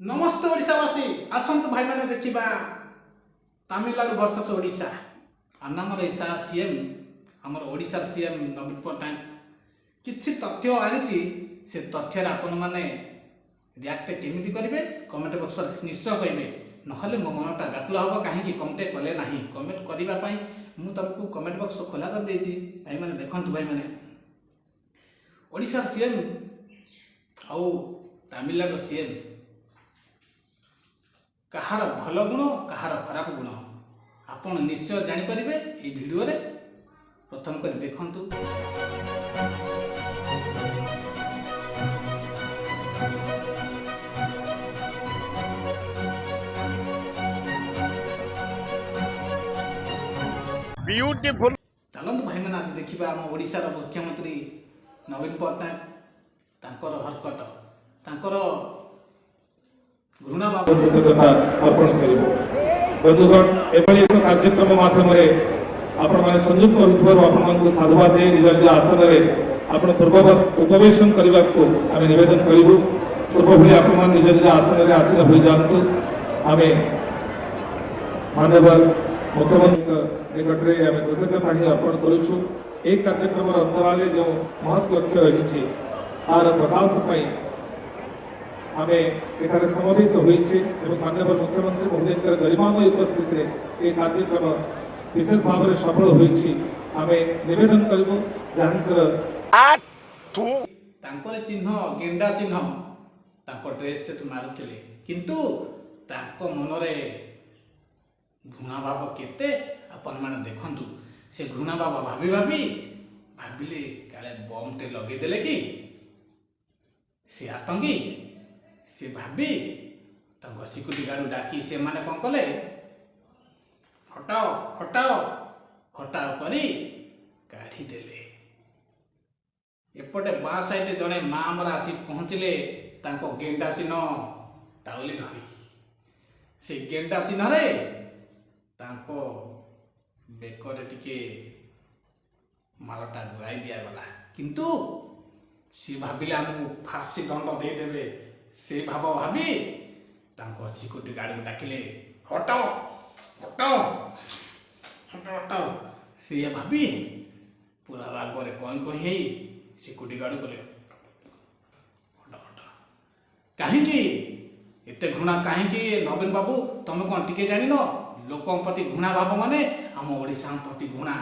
नमस्ते ओडिशावासी आसंतु भाई मैंने देखा तमिलनाडु वर्सेस ओडिशा आनामर इसार सीएम आमर ओडिशार सीएम नवीन पट्टनायक किछि तथ्य आनिछि से तथ्यर आपण माने रिएक्ट केमिति करिवे कमेंट बॉक्स निश्चय कहिबे नहले मो मनटा व्याकुल हबो काहे कमेंट कले नाही कमेंट करिबा पई मु तुमको कमेंट बॉक्स खोला कर देछि भाई माने देखंतु भाई माने ओडिशार सीएम आउ तमिलनाडु सीएम कहार भल गुण कहार खराब गुण आपण निश्चय जानीपर ये भिडियो रे प्रथम कर देखंतु। ब्यूटीफुल चलतु भाई मैंने आज देखा आम ओडिशार मुख्यमंत्री नवीन पट्टनायक तांकर हरकत तांकर घृणा बाबू कृतज्ञता अर्पण करिबो। बंधुगण एभली एक कार्यक्रम माध्यम आपण माने संयुक्त होइथबार आपण मानकु साधुवाद दे निज निज आसन रे आपण पूर्ववत उपवेशन करबा को आमे निवेदन करिबो। पूर्व भली आपण मान निज निज आसन रे आसीन होई जानतु। आमे माननीय मुख्यमंत्री निकटरे आमे कृतज्ञता ही अर्पण करूछु। एक कार्यक्रम अंतराले जो महत्व लक्ष्य रहिछि तार प्रकाश पई आमे एठारे समवेत होइछे एवं माननीय मुख्यमंत्री महोदय गरिमामय उपस्थिति रे ए कार्यक्रम विशेष भाव में सफल होइछि। आमे निवेदन करबो जानकर तांकर चिन्ह गेंडा चिन्ह तांको ड्रेस सेट मारुथिले किंतु तांको मनरे घृणा भाव केते अपन माने देखंतु। से घृणा भाव भाबिले काले बम टे लगे देले कि से आतंकी से भाबी तांको सिक्यूरिटी गार्ड डाकी से माने कोन कले हटाओ हटाओ हटाओ करी काढ़ी देले। एपटे बाँ साइड जड़े माँ आमर आसी पहुँचले तांको गेंडा चिन्ह टाउली धरी से गेंडा चिन्ह रे तांको बेकरे टिके मालटा गुराई दिया गला किंतु सी भाबिले हमको फांसी दंड दे देबे से भाव भाबी तांको सिक्यूरिटी गार्ड को डाकिले हटाओ हटाओ हटाओ हटाओ से भाबी पूरा रागरे कहीं कहीं सिक्यूरिटी गार्ड को हटाओ हटाओ कहीं एते घृणा कहीं नवीन बाबू तुम कौन टिके जान लोक प्रति घृणा भाव माने आम ओडिशा प्रति घृणा।